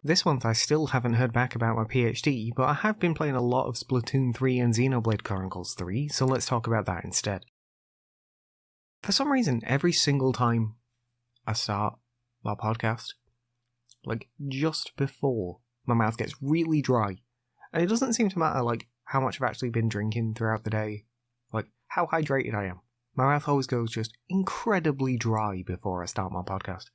This month I still haven't heard back about my PhD, but I have been playing a lot of Splatoon 3 and Xenoblade Chronicles 3, so let's talk about that instead. For some reason, every single time I start my podcast, like just before my mouth gets really dry, and it doesn't seem to matter like how much I've actually been drinking throughout the day, like how hydrated I am. My mouth always goes just incredibly dry before I start my podcast.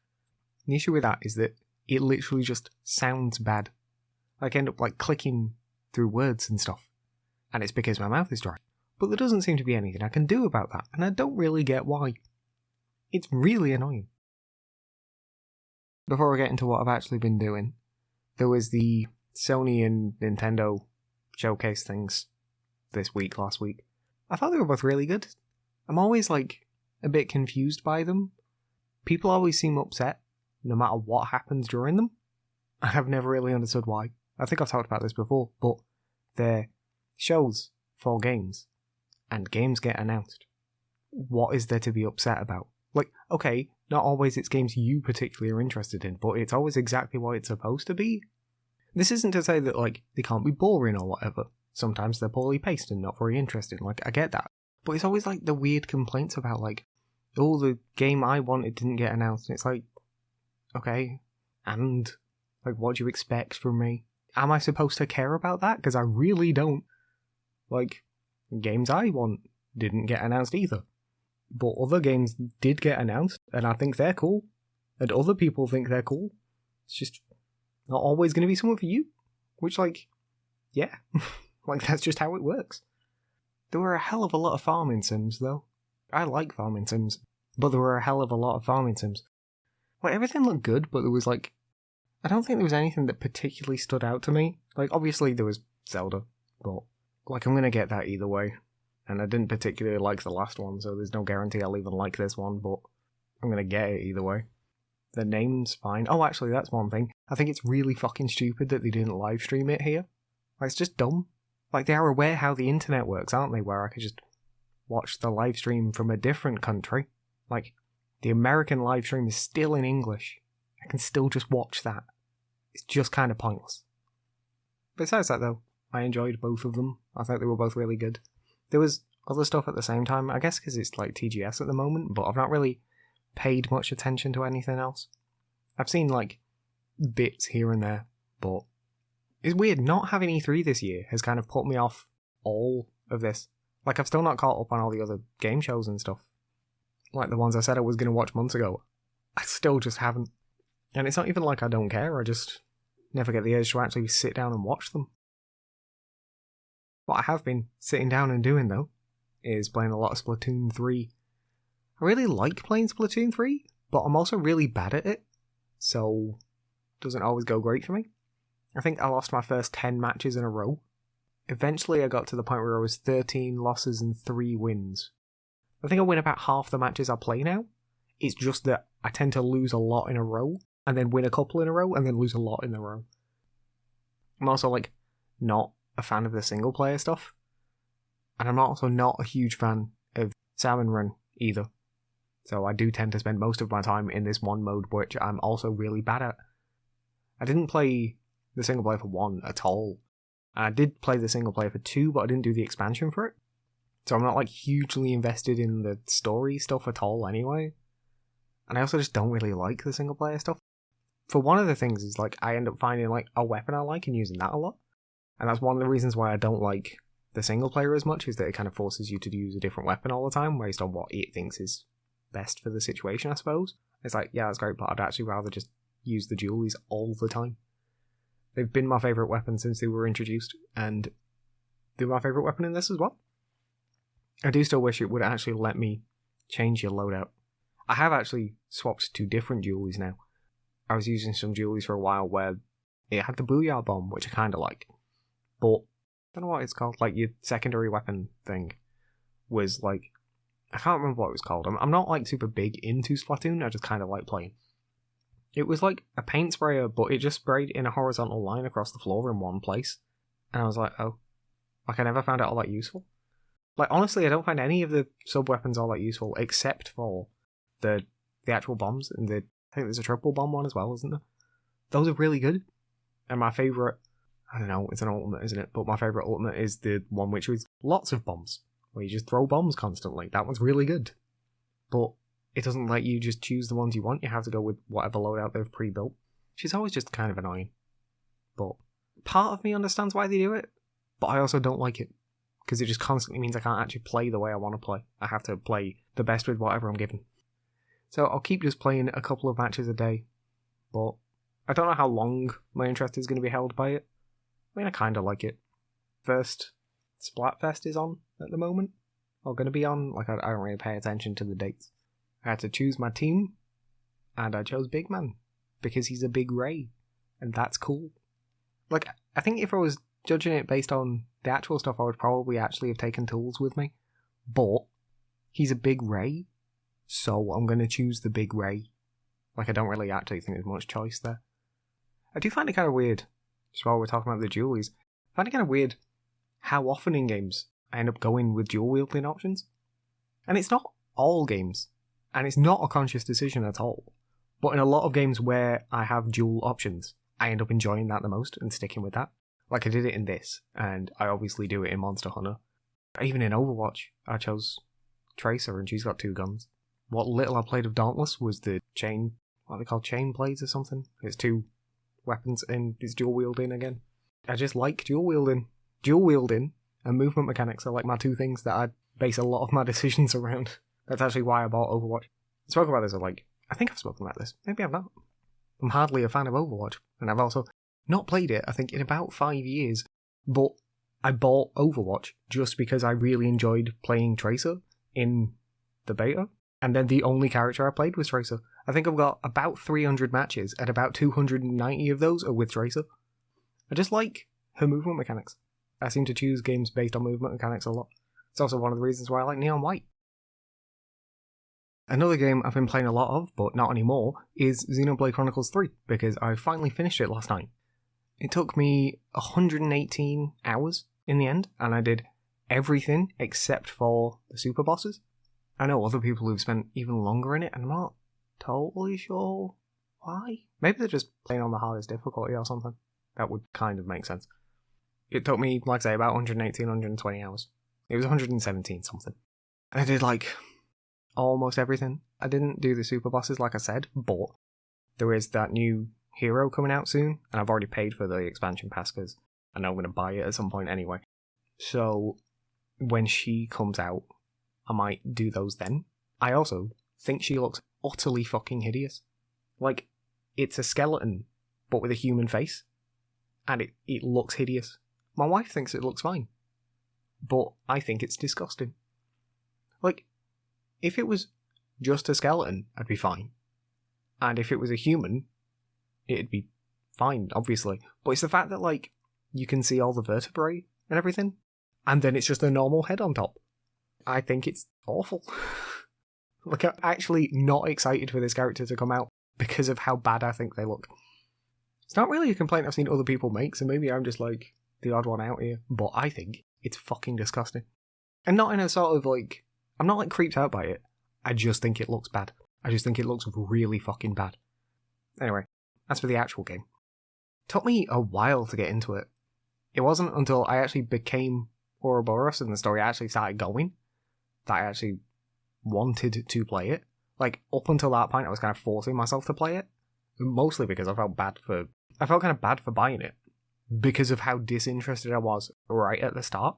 The issue with that is that it literally just sounds bad. Like I end up like clicking through words and stuff, and it's because my mouth is dry. But there doesn't seem to be anything I can do about that, and I don't really get why. It's really annoying. Before I get into what I've actually been doing, there was the Sony and Nintendo showcase things last week. I thought they were both really good. I'm always like a bit confused by them. People always seem upset no matter what happens during them. I've never really understood why. I think I've talked about this before, but they're shows for games, and games get announced. What is there to be upset about? Like, okay, not always it's games you particularly are interested in, but it's always exactly what it's supposed to be. This isn't to say that, like, they can't be boring or whatever. Sometimes they're poorly paced and not very interesting, like, I get that. But it's always, like, the weird complaints about, like, oh, the game I wanted didn't get announced, and it's like, okay, and, like, what do you expect from me? Am I supposed to care about that? Because I really don't. Like, games I want didn't get announced either. But other games did get announced, and I think they're cool. And other people think they're cool. It's just not always going to be someone for you. Which, like, yeah. Like, that's just how it works. There were a hell of a lot of farming sims, though. I like farming sims. But there were a hell of a lot of farming sims. Like, everything looked good, but there was, like, I don't think there was anything that particularly stood out to me. Like, obviously there was Zelda, but, like, I'm going to get that either way. And I didn't particularly like the last one, so there's no guarantee I'll even like this one, but I'm going to get it either way. The name's fine. Oh, actually, that's one thing. I think it's really fucking stupid that they didn't live stream it here. Like, it's just dumb. Like, they are aware how the internet works, aren't they? Where I could just watch the live stream from a different country. Like, the American live stream is still in English. I can still just watch that. It's just kind of pointless. Besides that, though, I enjoyed both of them. I thought they were both really good. There was other stuff at the same time, I guess because it's like TGS at the moment, but I've not really paid much attention to anything else. I've seen like bits here and there, but it's weird, not having E3 this year has kind of put me off all of this. Like, I've still not caught up on all the other game shows and stuff. Like the ones I said I was going to watch months ago. I still just haven't. And it's not even like I don't care, I just never get the urge to actually sit down and watch them. What I have been sitting down and doing, though, is playing a lot of Splatoon 3. I really like playing Splatoon 3, but I'm also really bad at it, so it doesn't always go great for me. I think I lost my first 10 matches in a row. Eventually I got to the point where I was 13 losses and 3 wins. I think I win about half the matches I play now. It's just that I tend to lose a lot in a row, and then win a couple in a row, and then lose a lot in a row. I'm also, like, not a fan of the single player stuff, and I'm also not a huge fan of Salmon Run either, so I do tend to spend most of my time in this one mode, which I'm also really bad at. I didn't play the single player for 1 at all. I did play the single player for 2, but I didn't do the expansion for it, so I'm not like hugely invested in the story stuff at all anyway, and I also just don't really like the single player stuff. For one of the things is like I end up finding like a weapon I like and using that a lot. And that's one of the reasons why I don't like the single player as much, is that it kind of forces you to use a different weapon all the time, based on what it thinks is best for the situation, I suppose. It's like, yeah, that's great, but I'd actually rather just use the dualies all the time. They've been my favourite weapon since they were introduced, and they're my favourite weapon in this as well. I do still wish it would actually let me change your loadout. I have actually swapped to different dualies now. I was using some dualies for a while where it had the Booyah Bomb, which I kind of like. But, I don't know what it's called, like your secondary weapon thing was like, I can't remember what it was called. I'm not like super big into Splatoon, I just kind of like playing. It was like a paint sprayer, but it just sprayed in a horizontal line across the floor in one place. And I was like, oh, like I never found it all that useful. Like, honestly, I don't find any of the sub-weapons all that useful, except for the actual bombs, and I think there's a triple bomb one as well, isn't there? Those are really good. And my favourite, I don't know, it's an ultimate, isn't it? But my favourite ultimate is the one which was lots of bombs, where you just throw bombs constantly. That one's really good. But it doesn't let you just choose the ones you want. You have to go with whatever loadout they've pre-built, which is always just kind of annoying. But part of me understands why they do it, but I also don't like it, because it just constantly means I can't actually play the way I want to play. I have to play the best with whatever I'm given. So I'll keep just playing a couple of matches a day, but I don't know how long my interest is going to be held by it. I mean, I kind of like it. First, Splatfest is on at the moment, or going to be on. Like, I don't really pay attention to the dates. I had to choose my team, and I chose Big Man, because he's a big Ray, and that's cool. Like, I think if I was judging it based on the actual stuff, I would probably actually have taken Tools with me, but he's a big Ray, so I'm going to choose the big Ray. Like, I don't really actually think there's much choice there. I do find it kind of weird, just while we're talking about the dualies, I find it kind of weird how often in games I end up going with dual wielding options. And it's not all games, and it's not a conscious decision at all, but in a lot of games where I have dual options, I end up enjoying that the most and sticking with that. Like, I did it in this, and I obviously do it in Monster Hunter. But even in Overwatch, I chose Tracer, and she's got 2 guns. What little I played of Dauntless was the chain, what are they called, chain blades or something? It's 2 weapons, and it's dual wielding again. I just like dual wielding. Dual wielding and movement mechanics are like my 2 things that I base a lot of my decisions around. That's actually why I bought Overwatch. I spoke about this, I think I've spoken about this. Maybe I've not. I'm hardly a fan of Overwatch, and I've also not played it, I think, in about 5 years, but I bought Overwatch just because I really enjoyed playing Tracer in the beta, and then the only character I played was Tracer. I think I've got about 300 matches, and about 290 of those are with Tracer. I just like her movement mechanics. I seem to choose games based on movement mechanics a lot. It's also one of the reasons why I like Neon White. Another game I've been playing a lot of, but not anymore, is Xenoblade Chronicles 3, because I finally finished it last night. It took me 118 hours in the end, and I did everything except for the super bosses. I know other people who've spent even longer in it, and I'm not totally sure why. Maybe they're just playing on the hardest difficulty or something. That would kind of make sense. It took me, like I say, about 118, 120 hours. It was 117 something. And I did, almost everything. I didn't do the super bosses, like I said, but there is that new hero coming out soon, and I've already paid for the expansion pass because I know I'm going to buy it at some point anyway. So when she comes out, I might do those then. I also think she looks utterly fucking hideous. Like, it's a skeleton, but with a human face, and it looks hideous. My wife thinks it looks fine, but I think it's disgusting. Like, if it was just a skeleton, I'd be fine. And if it was a human, it'd be fine, obviously. But it's the fact that, you can see all the vertebrae and everything, and then it's just a normal head on top. I think it's awful. I'm actually not excited for this character to come out because of how bad I think they look. It's not really a complaint I've seen other people make, so maybe I'm just, the odd one out here, but I think it's fucking disgusting. And not in a sort of, I'm not, creeped out by it. I just think it looks bad. I just think it looks really fucking bad. Anyway, as for the actual game. It took me a while to get into it. It wasn't until I actually became Ouroboros and the story actually started going that I actually wanted to play it. Up until that point, I was kind of forcing myself to play it. Mostly because I felt kind of bad for buying it. Because of how disinterested I was right at the start.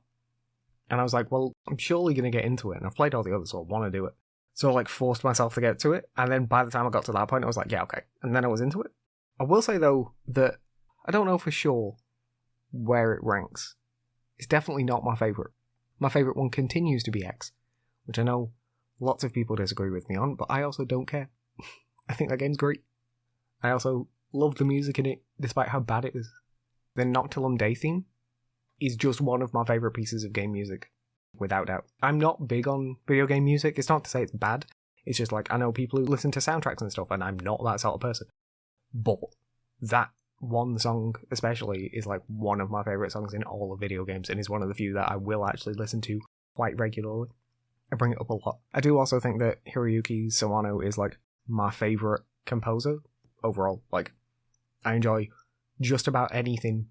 And I was like, well, I'm surely going to get into it. And I've played all the others, so I want to do it. So I forced myself to get to it. And then by the time I got to that point, I was like, yeah, okay. And then I was into it. I will say, though, that I don't know for sure where it ranks. It's definitely not my favourite. My favourite one continues to be X, which I know lots of people disagree with me on, but I also don't care. I think that game's great. I also love the music in it, despite how bad it is. The Noctilum Day theme is just one of my favourite pieces of game music, without doubt. I'm not big on video game music. It's not to say it's bad. It's just I know people who listen to soundtracks and stuff, and I'm not that sort of person. But that one song especially is one of my favourite songs in all of video games, and is one of the few that I will actually listen to quite regularly. I bring it up a lot. I do also think that Hiroyuki Sawano is my favourite composer overall. I enjoy just about anything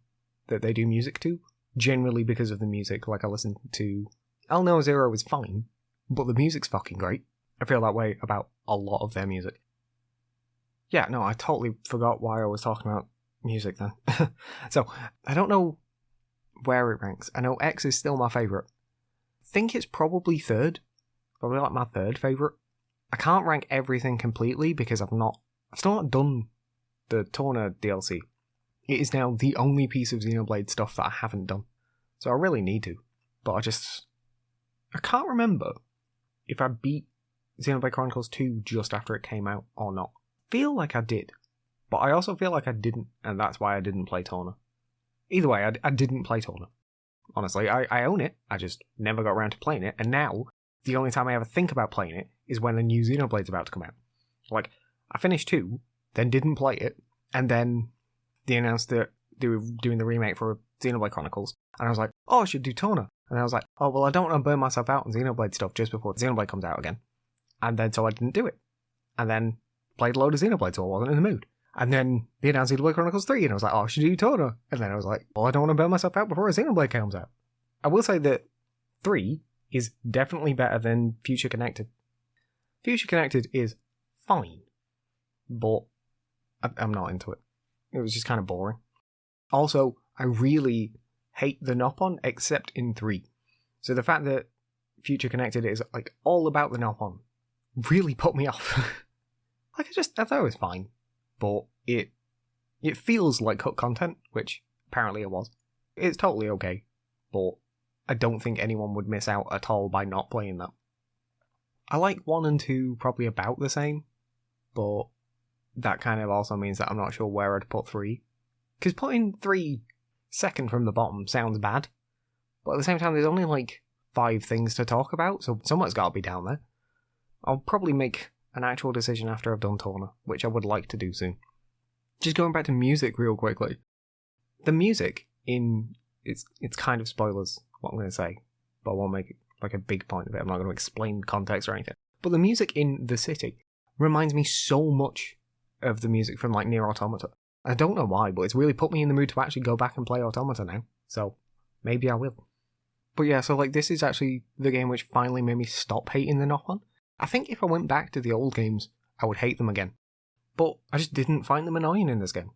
that they do music to, generally because of the music. Like, I listen to El No Zero is fine, but the music's fucking great. I feel that way about a lot of their music. Yeah, no, I totally forgot why I was talking about music then. So, I don't know where it ranks. I know X is still my favourite. I think it's probably third. Probably like my third favourite. I can't rank everything completely because I've still not done the Torna DLC. It is now the only piece of Xenoblade stuff that I haven't done. So I really need to. But I can't remember if I beat Xenoblade Chronicles 2 just after it came out or not. Feel like I did. But I also feel like I didn't, and that's why I didn't play Torna. Either way, I didn't play Torna. Honestly, I own it, I just never got around to playing it, and now, the only time I ever think about playing it is when a new Xenoblade's about to come out. Like, I finished 2, then didn't play it, and then they announced that they were doing the remake for Xenoblade Chronicles, and I was like, oh, I should do Torna. And I was like, oh, well, I don't want to burn myself out on Xenoblade stuff just before Xenoblade comes out again. And then, so I didn't do it. And then played a load of Xenoblade, so I wasn't in the mood. And then they announced Xenoblade Chronicles 3, and I was like, oh, I should do Torna. And then I was like, well, I don't want to burn myself out before a Xenoblade comes out. I will say that 3 is definitely better than Future Connected. Future Connected is fine, but I'm not into it. It was just kind of boring. Also, I really hate the Nopon, except in 3. So the fact that Future Connected is like all about the Nopon really put me off. Like, I thought it was fine, but it feels like cut content, which apparently it was. It's totally okay, but I don't think anyone would miss out at all by not playing that. I like 1 and 2 probably about the same, but that kind of also means that I'm not sure where I'd put 3. Because putting 3 second from the bottom sounds bad, but at the same time there's only like 5 things to talk about, so somewhat's got to be down there. I'll probably make an actual decision after I've done Torna, which I would like to do soon. Just going back to music real quickly. The music in... It's kind of spoilers, what I'm going to say, but I won't make it like a big point of it. I'm not going to explain context or anything. But the music in The City reminds me so much of the music from like Nier Automata. I don't know why, but it's really put me in the mood to actually go back and play Automata now. So maybe I will. But yeah, so like this is actually the game which finally made me stop hating the Nopon. I think if I went back to the old games, I would hate them again. But I just didn't find them annoying in this game.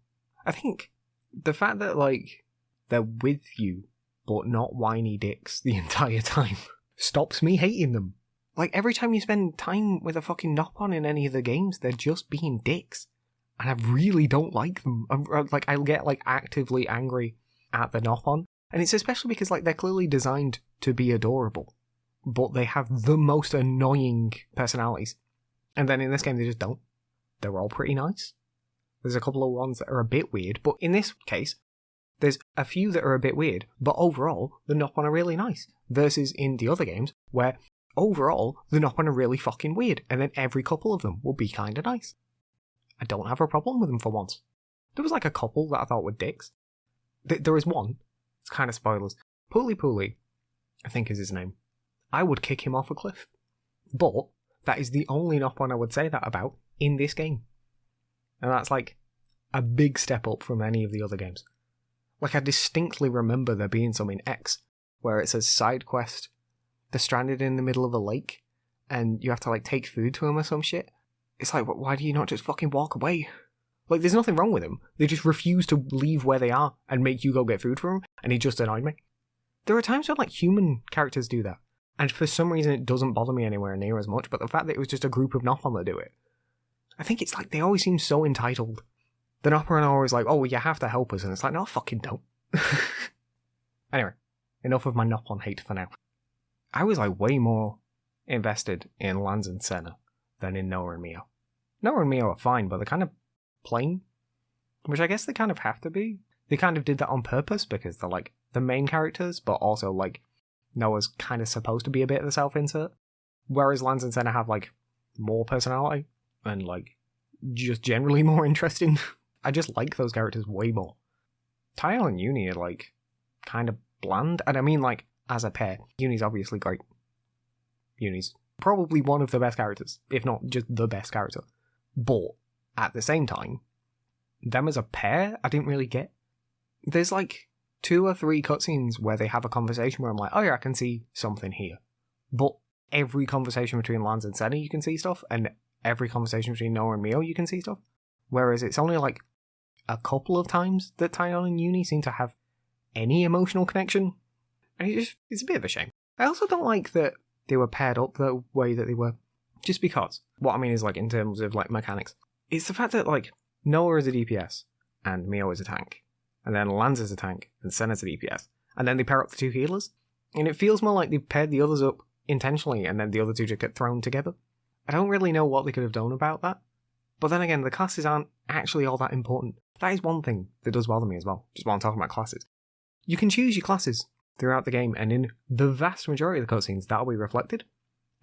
I think the fact that like they're with you, but not whiny dicks the entire time, stops me hating them. Like, every time you spend time with a fucking Nopon in any of the games, they're just being dicks. And I really don't like them. I'll get, like, actively angry at the Nopon. And it's especially because, like, they're clearly designed to be adorable. But they have the most annoying personalities. And then in this game, they just don't. They're all pretty nice. There's a couple of ones that are a bit weird, but in this case, there's a few that are a bit weird, but overall, the Nopon are really nice. Versus in the other games, where overall, the Nopon are really fucking weird, and then every couple of them will be kinda nice. I don't have a problem with them for once. There was like a couple that I thought were dicks. There is one, it's kind of spoilers. Pooly, I think is his name. I would kick him off a cliff. But that is the only Nopon I would say that about in this game. And that's like a big step up from any of the other games. Like, I distinctly remember there being some in X, where it says side quest, they're stranded in the middle of a lake, and you have to, like, take food to them or some shit. It's like, why do you not just fucking walk away? Like, there's nothing wrong with them. They just refuse to leave where they are and make you go get food for them, and it just annoyed me. There are times when, like, human characters do that, and for some reason it doesn't bother me anywhere near as much, but the fact that it was just a group of Nopon that do it, I think it's like they always seem so entitled. The Nopon are always like, oh, well, you have to help us, and it's like, no, I fucking don't. Anyway, enough of my Nopon hate for now. I was like way more invested in Lanz and Senna than in Noah and Mio. Noah and Mio are fine, but they're kind of plain, which I guess they kind of have to be. They kind of did that on purpose because they're like the main characters, but also like Noah's kind of supposed to be a bit of a self-insert, whereas Lanz and Senna have like more personality and like just generally more interesting. I just like those characters way more. Tile and Uni are like kind of bland, and I mean like as a pair. Uni's obviously great. Uni's probably one of the best characters, if not just the best character. But at the same time, them as a pair, I didn't really get. there's like 2 or 3 cutscenes where they have a conversation where I'm like, oh yeah, I can see something here. But every conversation between Lance and Senna, you can see stuff, and every conversation between Noah and Mio, you can see stuff. Whereas it's only like a couple of times that Tyon and Uni seem to have any emotional connection. And it's a bit of a shame. I also don't like that they were paired up the way that they were. Just because. What I mean is, like, in terms of, like, mechanics. It's the fact that, like, Noah is a DPS, and Mio is a tank. And then Lance is a tank, and Senna's a DPS. And then they pair up the 2 healers. And it feels more like they paired the others up intentionally, and then the other 2 just get thrown together. I don't really know what they could have done about that. But then again, the classes aren't actually all that important. That is one thing that does bother me as well, just while I'm talking about classes. You can choose your classes throughout the game, and in the vast majority of the cutscenes, that'll be reflected.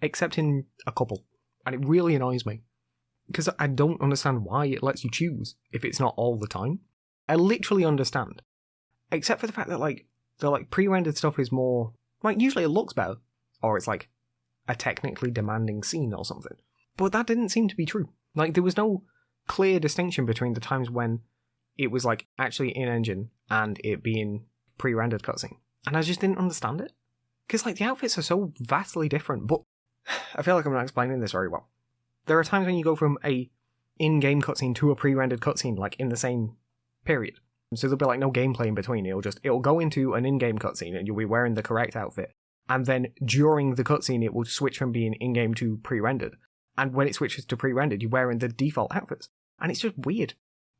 Except in a couple. And it really annoys me. Because I don't understand why it lets you choose if it's not all the time. I literally understand. Except for the fact that, like, the, like, pre-rendered stuff is more... Like, usually it looks better. Or it's, like, a technically demanding scene or something. But that didn't seem to be true. Like, there was no clear distinction between the times when it was, like, actually in-engine and it being pre-rendered cutscene. And I just didn't understand it. Because, like, the outfits are so vastly different, but I feel like I'm not explaining this very well. There are times when you go from a in-game cutscene to a pre-rendered cutscene, like, in the same period. So there'll be, like, no gameplay in between. It'll go into an in-game cutscene and you'll be wearing the correct outfit. And then during the cutscene, it will switch from being in-game to pre-rendered. And when it switches to pre-rendered, you're wearing the default outfits. And it's just weird.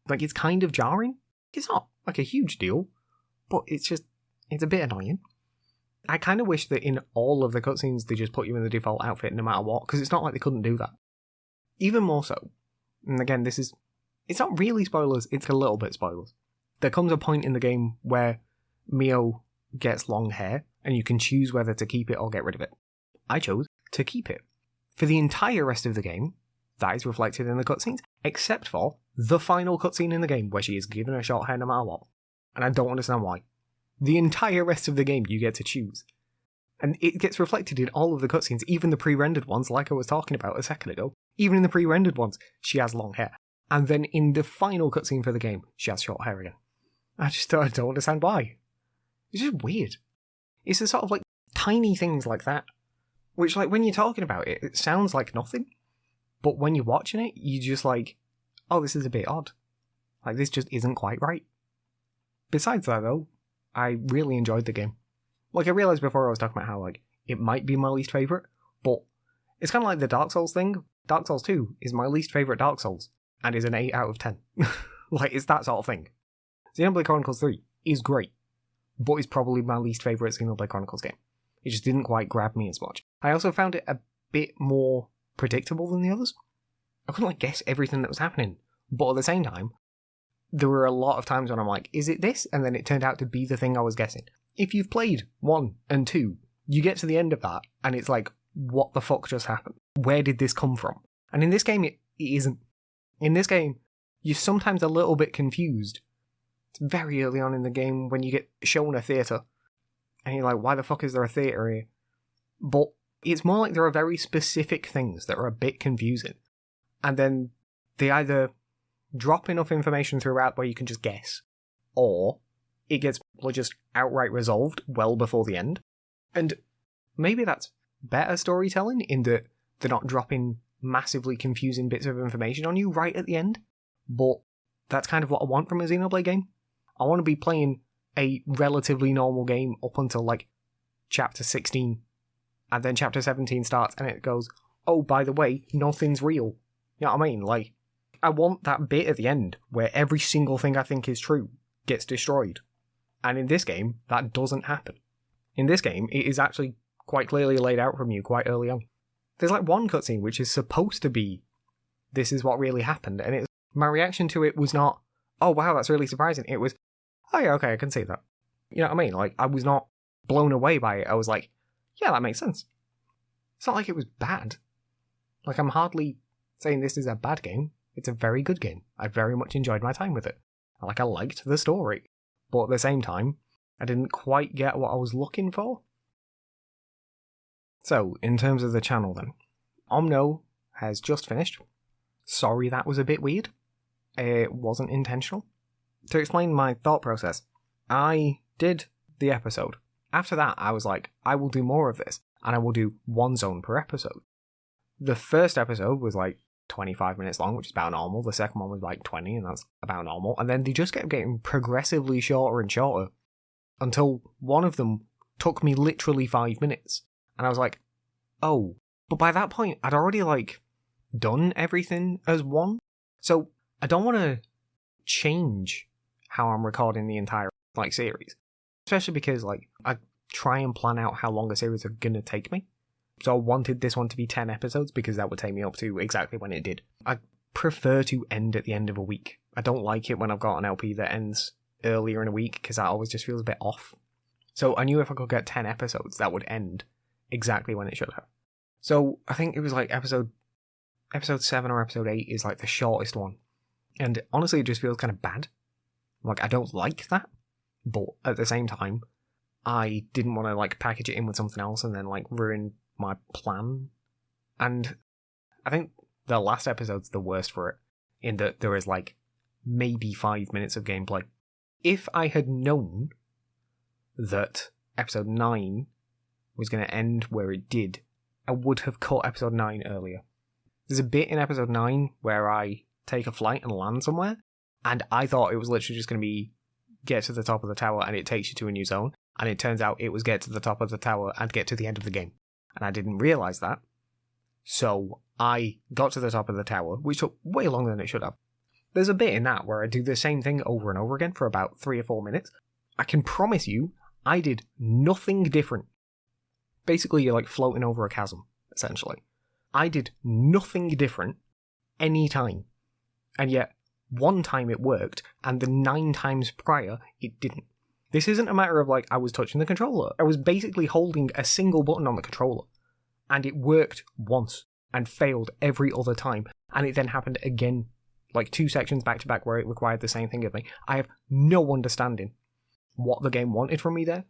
Like, it's kind of jarring. It's not, like, a huge deal. But it's a bit annoying. I kind of wish that in all of the cutscenes they just put you in the default outfit no matter what, because it's not like they couldn't do that. Even more so, and again, it's not really spoilers, it's a little bit spoilers. There comes a point in the game where Mio gets long hair, and you can choose whether to keep it or get rid of it. I chose to keep it. For the entire rest of the game, that is reflected in the cutscenes, except for the final cutscene in the game where she is given a short hair no matter what. And I don't understand why. The entire rest of the game you get to choose. And it gets reflected in all of the cutscenes, even the pre-rendered ones, like I was talking about a second ago. Even in the pre-rendered ones, she has long hair. And then in the final cutscene for the game, she has short hair again. I don't understand why. It's just weird. It's the sort of, like, tiny things like that. Which, like, when you're talking about it, it sounds like nothing. But when you're watching it, you're just like, oh, this is a bit odd. Like, this just isn't quite right. Besides that, though, I really enjoyed the game. Like, I realised before I was talking about how, like, it might be my least favourite, but it's kind of like the Dark Souls thing. Dark Souls 2 is my least favourite Dark Souls, and is an 8 out of 10. Like, it's that sort of thing. Xenoblade Chronicles 3 is great, but is probably my least favourite Xenoblade Chronicles game. It just didn't quite grab me as much. I also found it a bit more predictable than the others. I couldn't, like, guess everything that was happening, but at the same time, there were a lot of times when I'm like, is it this? And then it turned out to be the thing I was guessing. If you've played 1 and 2, you get to the end of that, and it's like, what the fuck just happened? Where did this come from? And in this game, it isn't. In this game, you're sometimes a little bit confused. It's very early on in the game when you get shown a theatre, and you're like, why the fuck is there a theatre here? But it's more like there are very specific things that are a bit confusing. And then they either drop enough information throughout where you can just guess, or it gets just outright resolved well before the end. And maybe that's better storytelling in that they're not dropping massively confusing bits of information on you right at the end, but that's kind of what I want from a Xenoblade game. I want to be playing a relatively normal game up until, like, chapter 16, and then chapter 17 starts and it goes, oh, by the way, nothing's real. You know what I mean? Like, I want that bit at the end where every single thing I think is true gets destroyed. And in this game, that doesn't happen. In this game, it is actually quite clearly laid out from you quite early on. There's, like, one cutscene which is supposed to be, this is what really happened, and my reaction to it was not, oh wow, that's really surprising. It was, oh yeah, okay, I can see that. You know what I mean? Like, I was not blown away by it. I was like, yeah, that makes sense. It's not like it was bad. Like, I'm hardly saying this is a bad game. It's a very good game. I very much enjoyed my time with it. Like, I liked the story. But at the same time, I didn't quite get what I was looking for. So, in terms of the channel then, Omno has just finished. Sorry that was a bit weird. It wasn't intentional. To explain my thought process, I did the episode. After that, I was like, I will do more of this, and I will do one zone per episode. The first episode was like 25 minutes long, which is about normal. The second one was like 20, and that's about normal. And then they just kept getting progressively shorter and shorter until one of them took me literally 5 minutes. And I was like, oh. But by that point, I'd already like done everything as one. So I don't want to change how I'm recording the entire like series. Especially because like I try and plan out how long a series are going to take me. So I wanted this one to be 10 episodes because that would take me up to exactly when it did. I prefer to end at the end of a week. I don't like it when I've got an LP that ends earlier in a week because that always just feels a bit off. So I knew if I could get 10 episodes, that would end exactly when it should have. So I think it was like episode 7 or episode 8 is like the shortest one. And honestly, it just feels kind of bad. Like, I don't like that. But at the same time, I didn't want to like package it in with something else and then like ruin my plan. And I think the last episode's the worst for it, in that there is like maybe 5 minutes of gameplay. If I had known that episode 9 was going to end where it did, I would have cut episode 9 earlier. There's a bit in episode 9 where I take a flight and land somewhere, and I thought it was literally just going to be get to the top of the tower and it takes you to a new zone, and it turns out it was get to the top of the tower and get to the end of the game. And I didn't realise that. So I got to the top of the tower, which took way longer than it should have. There's a bit in that where I do the same thing over and over again for about 3 or 4 minutes. I can promise you, I did nothing different. Basically, you're like floating over a chasm, essentially. I did nothing different any time. And yet, one time it worked, and the 9 times prior, it didn't. This isn't a matter of like, I was touching the controller. I was basically holding a single button on the controller. And it worked once, and failed every other time. And it then happened again, like 2 sections back to back where it required the same thing of me. I have no understanding what the game wanted from me there.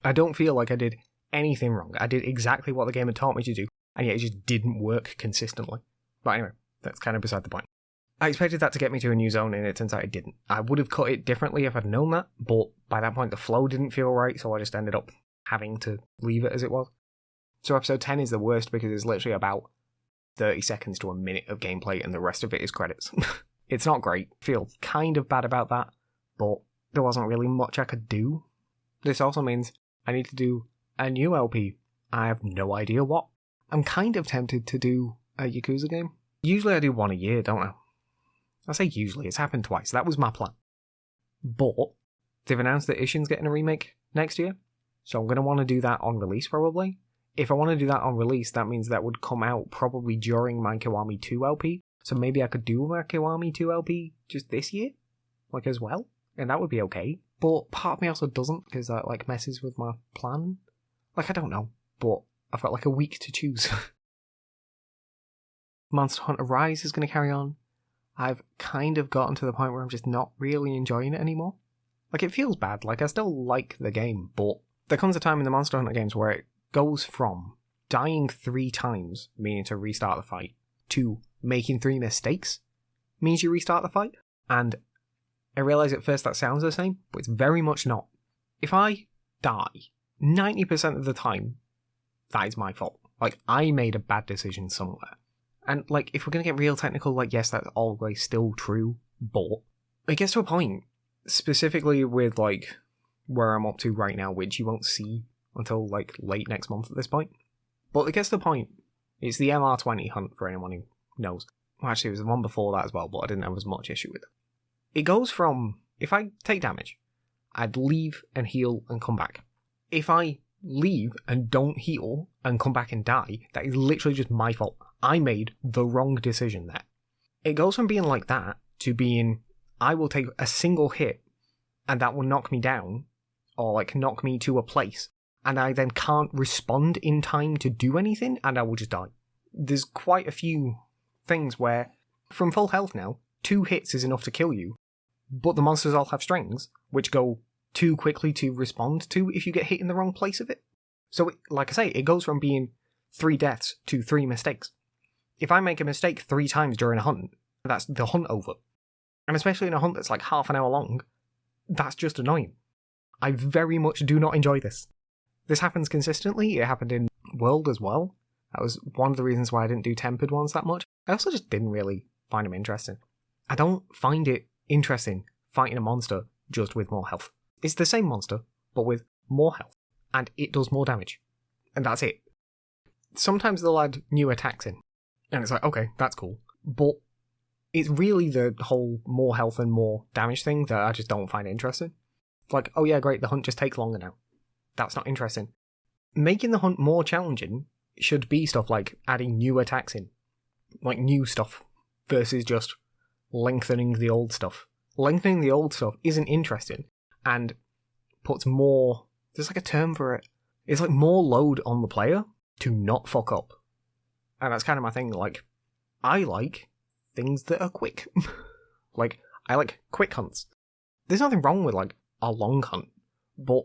I don't feel like I did anything wrong. I did exactly what the game had taught me to do, and yet it just didn't work consistently. But anyway, that's kind of beside the point. I expected that to get me to a new zone, and it turns out it didn't. I would have cut it differently if I'd known that, but by that point the flow didn't feel right, so I just ended up having to leave it as it was. So episode 10 is the worst because it's literally about 30 seconds to a minute of gameplay, and the rest of it is credits. It's not great. I feel kind of bad about that, but there wasn't really much I could do. This also means I need to do a new LP. I have no idea what. I'm kind of tempted to do a Yakuza game. Usually I do one a year, don't I? I say usually, it's happened twice. That was my plan. But they've announced that Ishin's getting a remake next year, so I'm going to want to do that on release probably. If I want to do that on release, that means that would come out probably during my Kiwami 2 LP, so maybe I could do my Kiwami 2 LP just this year, like as well, and that would be okay. But part of me also doesn't, because that like messes with my plan. Like, I don't know, but I've got like a week to choose. Monster Hunter Rise is going to carry on. I've kind of gotten to the point where I'm just not really enjoying it anymore. Like, it feels bad, like I still like the game, but there comes a time in the Monster Hunter games where it goes from dying 3 times, meaning to restart the fight, to making 3 mistakes, means you restart the fight. And I realise at first that sounds the same, but it's very much not. If I die 90% of the time, that is my fault. Like, I made a bad decision somewhere. And, like, if we're going to get real technical, like, yes, that's always still true, but it gets to a point, specifically with, like, where I'm up to right now, which you won't see until, like, late next month at this point. But it gets to the point, it's the MR20 hunt, for anyone who knows. Well, actually, it was the one before that as well, but I didn't have as much issue with it. It goes from, if I take damage, I'd leave and heal and come back. If I leave and don't heal and come back and die, that is literally just my fault. I made the wrong decision there. It goes from being like that to being, I will take a single hit and that will knock me down, or like knock me to a place, and I then can't respond in time to do anything, and I will just die. There's quite a few things where, from full health now, 2 hits is enough to kill you, but the monsters all have strings, which go too quickly to respond to if you get hit in the wrong place of it. So, like I say, it goes from being 3 deaths to 3 mistakes. If I make a mistake 3 times during a hunt, that's the hunt over. And especially in a hunt that's like half an hour long, that's just annoying. I very much do not enjoy this. This happens consistently. It happened in World as well. That was one of the reasons why I didn't do tempered ones that much. I also just didn't really find them interesting. I don't find it interesting fighting a monster just with more health. It's the same monster, but with more health. And it does more damage. And that's it. Sometimes they'll add new attacks in. And it's like, okay, that's cool. But it's really the whole more health and more damage thing that I just don't find interesting. It's like, oh yeah, great, the hunt just takes longer now. That's not interesting. Making the hunt more challenging should be stuff like adding new attacks in. Like new stuff. Versus just lengthening the old stuff. Lengthening the old stuff isn't interesting. And puts more... There's like a term for it. It's like more load on the player to not fuck up. And that's kind of my thing. Like, I like things that are quick. Like, I like quick hunts. There's nothing wrong with, like, a long hunt. But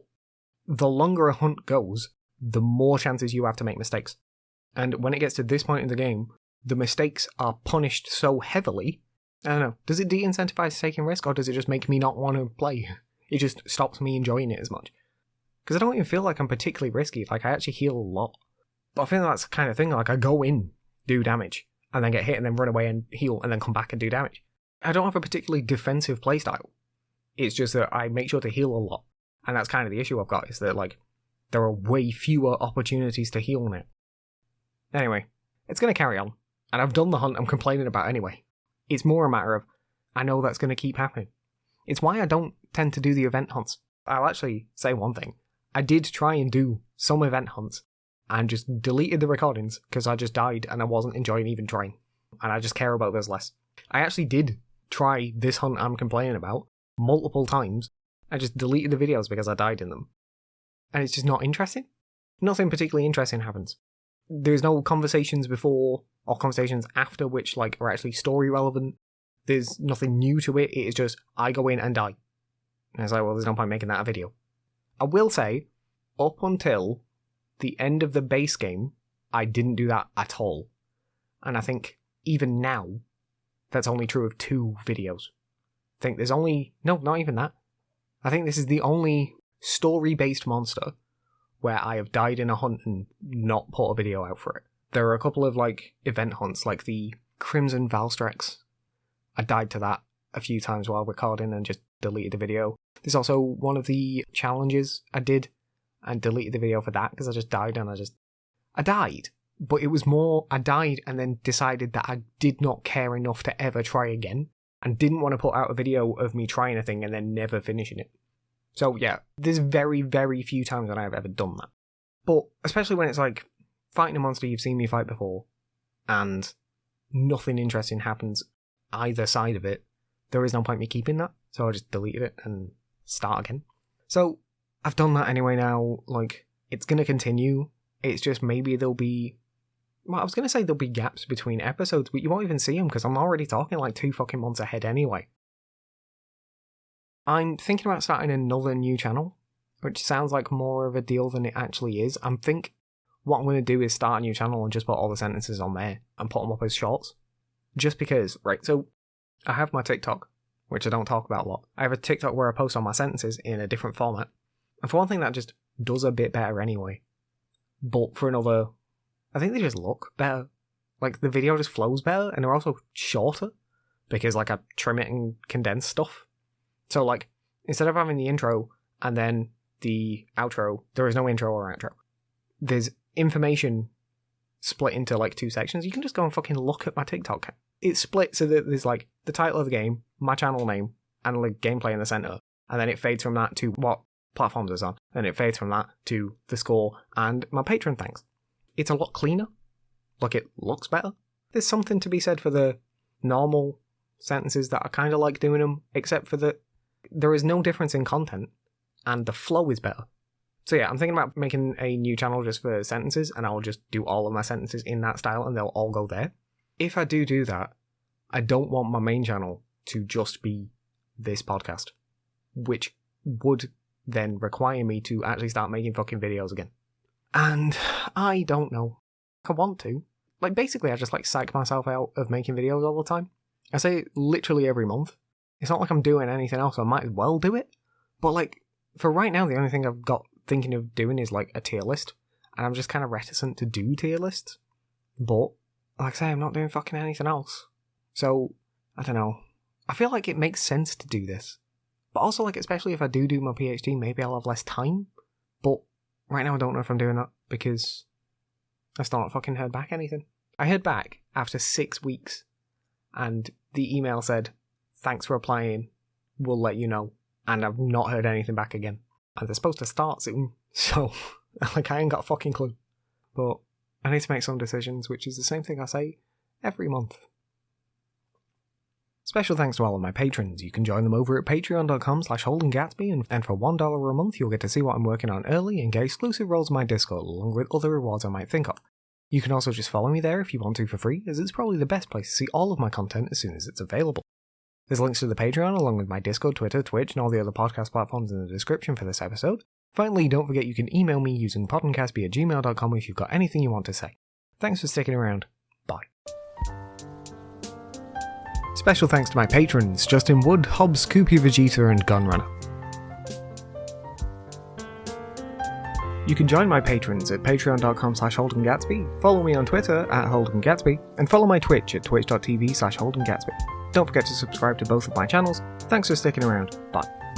the longer a hunt goes, the more chances you have to make mistakes. And when it gets to this point in the game, the mistakes are punished so heavily. I don't know. Does it de-incentivize taking risk, or does it just make me not want to play? It just stops me enjoying it as much. Because I don't even feel like I'm particularly risky. Like, I actually heal a lot. But I feel that's the kind of thing, like, I go in, do damage, and then get hit, and then run away and heal, and then come back and do damage. I don't have a particularly defensive playstyle. It's just that I make sure to heal a lot. And that's kind of the issue I've got, is that, like, there are way fewer opportunities to heal now. Anyway, it's going to carry on. And I've done the hunt I'm complaining about anyway. It's more a matter of, I know that's going to keep happening. It's why I don't tend to do the event hunts. I'll actually say one thing. I did try and do some event hunts, and just deleted the recordings because I just died and I wasn't enjoying even trying. And I just care about those less. I actually did try this hunt I'm complaining about multiple times. I just deleted the videos because I died in them. And it's just not interesting. Nothing particularly interesting happens. There's no conversations before or conversations after which like are actually story relevant. There's nothing new to it. It is just, I go in and die. And it's like, well, there's no point making that a video. I will say, up until the end of the base game, I didn't do that at all. And I think even now, that's only true of 2 videos. I think there's only... No, not even that. I think this is the only story-based monster where I have died in a hunt and not put a video out for it. There are a couple of, like, event hunts, like the Crimson Valstrex. I died to that a few times while recording and just deleted the video. There's also one of the challenges I did and deleted the video for that because I just died and I died. But it was more, I died and then decided that I did not care enough to ever try again and didn't want to put out a video of me trying a thing and then never finishing it. So yeah, there's very, very few times that I've ever done that. But especially when it's like fighting a monster you've seen me fight before and nothing interesting happens either side of it, there is no point me keeping that. So I just deleted it and start again. So I've done that anyway now. Like, it's going to continue. It's just maybe there'll be... Well, I was going to say there'll be gaps between episodes, but you won't even see them because I'm already talking like 2 fucking months ahead anyway. I'm thinking about starting another new channel, which sounds like more of a deal than it actually is. I think what I'm going to do is start a new channel and just put all the sentences on there and put them up as shorts. Just because, right, so I have my TikTok, which I don't talk about a lot. I have a TikTok where I post all my sentences in a different format. And for one thing, that just does a bit better anyway. But for another, I think they just look better. Like, the video just flows better, and they're also shorter, because, like, I trim it and condense stuff. So, like, instead of having the intro and then the outro, there is no intro or outro. There's information split into, like, 2 sections. You can just go and fucking look at my TikTok. It's split so that there's, like, the title of the game, my channel name, and, like, gameplay in the center. And then it fades from that to what platforms it's on. Then it fades from that to the score and my Patreon thanks. It's a lot cleaner. Like, it looks better. There's something to be said for the normal sentences that I kind of like doing them, except for that there is no difference in content, and the flow is better. So yeah, I'm thinking about making a new channel just for sentences, and I'll just do all of my sentences in that style, and they'll all go there. If I do that, I don't want my main channel to just be this podcast, which would then require me to actually start making fucking videos again. And I don't know. I want to. Like, basically, I just, like, psych myself out of making videos all the time. I say it literally every month. It's not like I'm doing anything else, so I might as well do it. But, like, for right now, the only thing I've got thinking of doing is like a tier list, and I'm just kind of reticent to do tier lists. But, like I say, I'm not doing fucking anything else. So, I don't know. I feel like it makes sense to do this. But also, like, especially if I do my PhD, maybe I'll have less time. But right now I don't know if I'm doing that, because I still not fucking heard back anything. I heard back after 6 weeks, and the email said, "Thanks for applying, we'll let you know," and I've not heard anything back again. And they're supposed to start soon, so, like, I ain't got a fucking clue. But I need to make some decisions, which is the same thing I say every month. Special thanks to all of my patrons. You can join them over at patreon.com/Holden Gatsby, and for $1 a month you'll get to see what I'm working on early and get exclusive roles in my Discord, along with other rewards I might think of. You can also just follow me there if you want to for free, as it's probably the best place to see all of my content as soon as it's available. There's links to the Patreon, along with my Discord, Twitter, Twitch, and all the other podcast platforms in the description for this episode. Finally, don't forget you can email me using podencastby@gmail.com if you've got anything you want to say. Thanks for sticking around. Bye. Special thanks to my patrons, Justin Wood, Hobbs, Koopy Vegeta, and Gunrunner. You can join my patrons at patreon.com/Holden Gatsby, follow me on Twitter at Holden Gatsby, and follow my Twitch at twitch.tv/Holden Gatsby. Don't forget to subscribe to both of my channels. Thanks for sticking around. Bye.